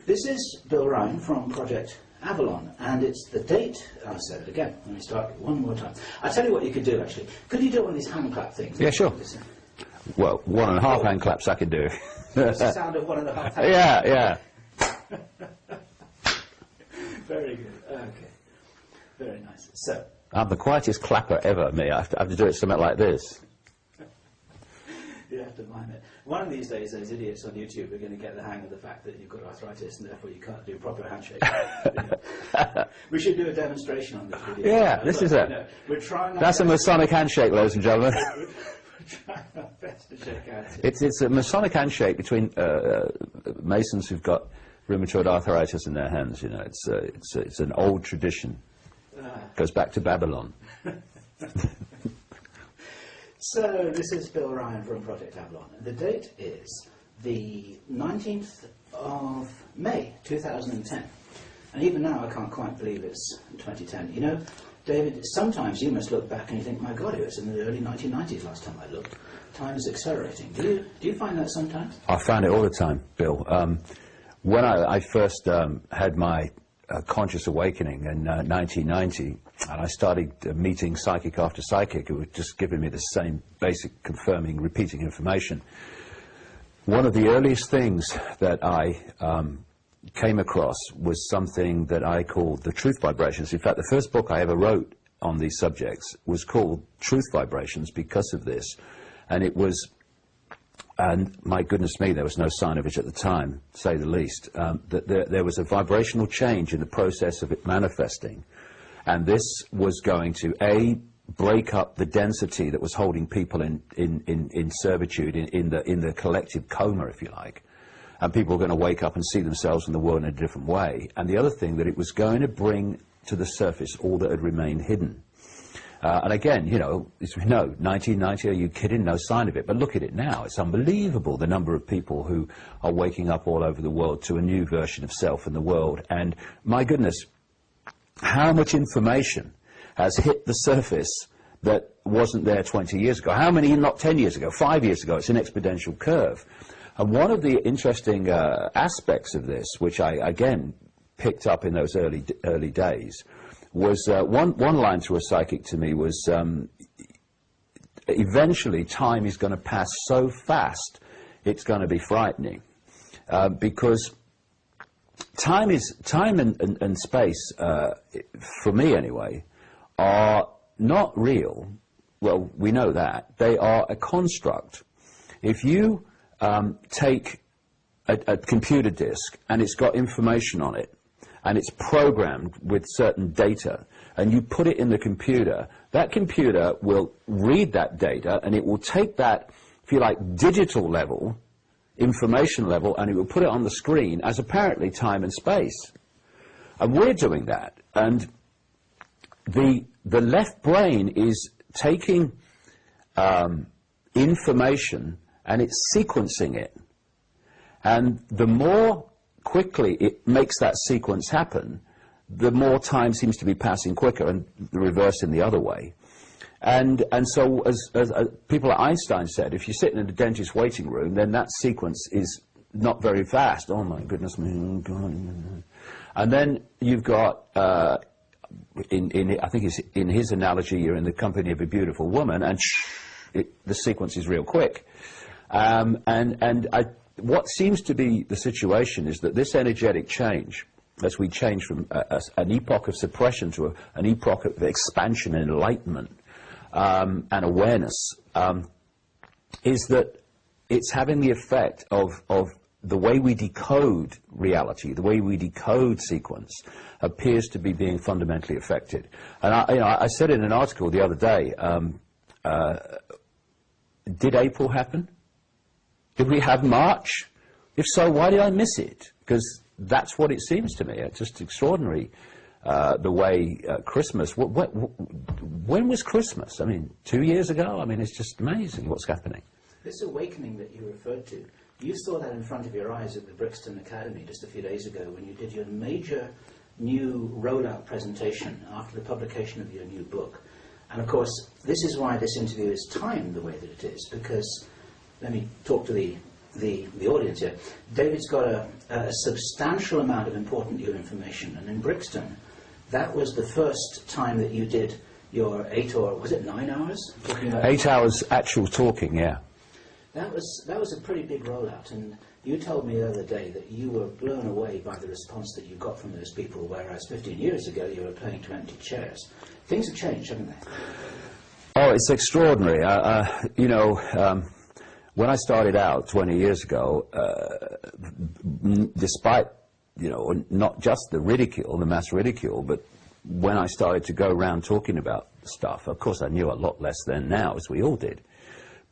This is Bill Ryan from Project Avalon, and it's the date. I'll say it again. Let me start one more time. I'll tell you what you could do, actually. Could you do one of these hand clap things? Yeah, sure. Well, 1.5 hand claps I could do. What's the sound of 1.5 hand Yeah. Very good. Okay. Very nice. So. I'm the quietest clapper ever, me. I have to do it something like this. You have to mind it. One of these days, those idiots on YouTube are going to get the hang of the fact that you've got arthritis and therefore you can't do proper handshake. We should do a demonstration on this video. Yeah, this is a... We're trying that's a Masonic handshake, ladies and gentlemen. We're trying our best to shake hands. It's a Masonic handshake between Masons who've got rheumatoid arthritis in their hands. You know, it's an old tradition. Goes back to Babylon. So, this is Bill Ryan from Project Avalon. The date is the 19th of May, 2010. And even now, I can't quite believe it's 2010. You know, David, sometimes you must look back and you think, my God, it was in the early 1990s last time I looked. Time is accelerating. Do you find that sometimes? I found it all the time, Bill. When I first had my conscious awakening in 1990, and I started meeting psychic after psychic who were just giving me the same basic confirming, repeating information. One of the earliest things that I came across was something that I called the truth vibrations. In fact, the first book I ever wrote on these subjects was called Truth Vibrations because of this. And it was, and my goodness me, there was no sign of it at the time, to say the least, that there was a vibrational change in the process of it manifesting. And this was going to, A, break up the density that was holding people in servitude, in the collective coma, if you like. And people were going to wake up and see themselves in the world in a different way. And the other thing, that it was going to bring to the surface all that had remained hidden. And again, you know, as we know, 1990, are you kidding? No sign of it. But look at it now. It's unbelievable, the number of people who are waking up all over the world to a new version of self in the world. And my goodness, how much information has hit the surface that wasn't there 20 years ago? How many, not 10 years ago, 5 years ago? It's an exponential curve. And one of the interesting aspects of this, which I, again, picked up in those early days, was one line through a psychic to me was, eventually time is going to pass so fast, it's going to be frightening. Because time and space, for me anyway, are not real. Well, we know that. They are a construct. If you take a computer disk and it's got information on it, and it's programmed with certain data, and you put it in the computer, that computer will read that data, and it will take that, if you like, digital level, information level, and it will put it on the screen as apparently time and space. And we're doing that. And the left brain is taking information and it's sequencing it. And the more quickly it makes that sequence happen, the more time seems to be passing quicker, and the reverse in the other way. And so, as people like Einstein said, if you're sitting in a dentist's waiting room, then that sequence is not very fast. Oh my goodness me, oh God. And then you've got, I think it's in his analogy, you're in the company of a beautiful woman, and the sequence is real quick. What seems to be the situation is that this energetic change, as we change from an epoch of suppression to an epoch of expansion and enlightenment and awareness, is that it's having the effect of the way we decode reality, the way we decode sequence, appears to be being fundamentally affected. And I said in an article the other day, did April happen? Did we have March? If so, why did I miss it? Because that's what it seems to me. It's just extraordinary, the way Christmas... When was Christmas? I mean, 2 years ago? I mean, it's just amazing what's happening. This awakening that you referred to, you saw that in front of your eyes at the Brixton Academy just a few days ago when you did your major new rollout presentation after the publication of your new book. And, of course, this is why this interview is timed the way that it is, because... Let me talk to the the audience here, David's got a substantial amount of important new information, and in Brixton, that was the first time that you did your 8 or was it 9 hours? 8 hours actual talking, yeah. That was a pretty big rollout, and you told me the other day that you were blown away by the response that you got from those people, whereas 15 years ago you were playing to empty chairs. Things have changed, haven't they? Oh, it's extraordinary. You know, when I started out 20 years ago, despite, you know, not just the ridicule, the mass ridicule, but when I started to go around talking about stuff, of course I knew a lot less then now, as we all did,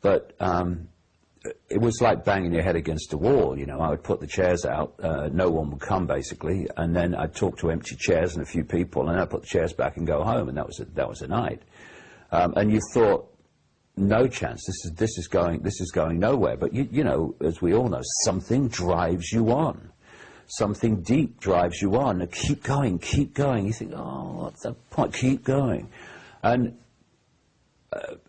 but it was like banging your head against a wall. You know, I would put the chairs out, no one would come basically, and then I'd talk to empty chairs and a few people, and I'd put the chairs back and go home, and that was a night. And you thought, no chance, this is going nowhere. But you know, as we all know, something drives you on. Something deep drives you on. And keep going, keep going. You think, oh, what's the point? Keep going. And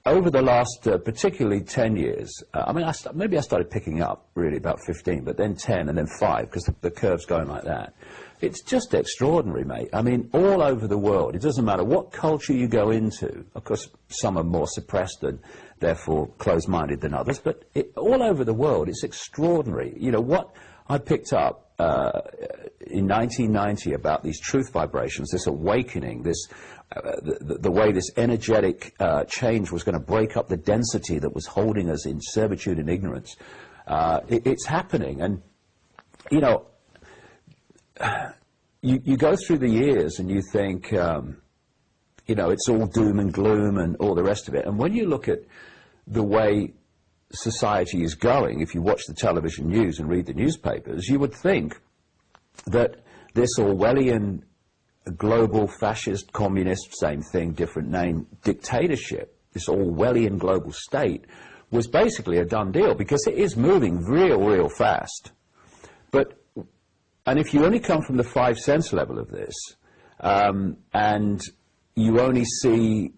over the last, particularly 10 years, I mean, maybe I started picking up really about 15, but then 10 and then 5, because the curve's going like that. It's just extraordinary, mate. I mean, all over the world, it doesn't matter what culture you go into. Of course, some are more suppressed and therefore closed-minded than others, but all over the world, it's extraordinary. You know, what I picked up in 1990 about these truth vibrations, this awakening, this the way this energetic change was going to break up the density that was holding us in servitude and ignorance. It's happening, and you know, you go through the years and you think, you know, it's all doom and gloom and all the rest of it. And when you look at the way society is going, if you watch the television news and read the newspapers, you would think that this Orwellian global fascist, communist, same thing, different name, dictatorship, this Orwellian global state, was basically a done deal, because it is moving real fast. And if you only come from the 5 sense level of this, and you only see,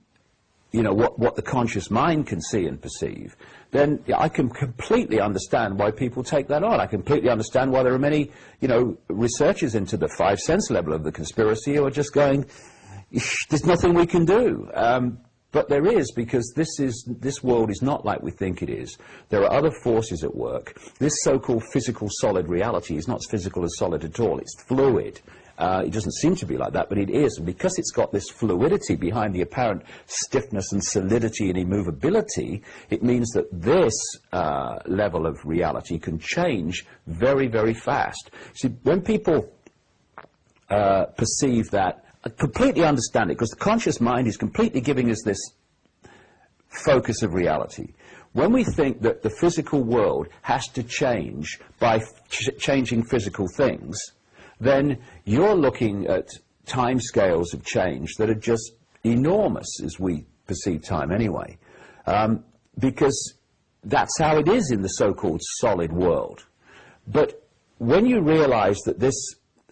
you know, what the conscious mind can see and perceive, then I can completely understand why people take that on. I completely understand why there are many, you know, researchers into the 5 sense level of the conspiracy who are just going, there's nothing we can do. But there is, because this world is not like we think it is. There are other forces at work. This so-called physical solid reality is not as physical as solid at all. It's fluid. It doesn't seem to be like that, but it is. And because it's got this fluidity behind the apparent stiffness and solidity and immovability, it means that this level of reality can change very fast. See, when people perceive that, I completely understand it, because the conscious mind is completely giving us this focus of reality. When we think that the physical world has to change by changing physical things, then you're looking at time scales of change that are just enormous, as we perceive time anyway, because that's how it is in the so-called solid world. But when you realize that this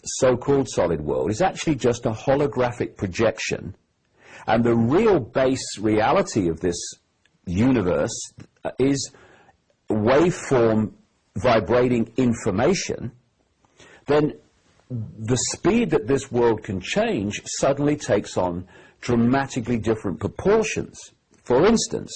so-called solid world is actually just a holographic projection, and the real base reality of this universe is waveform vibrating information, then the speed that this world can change suddenly takes on dramatically different proportions. For instance,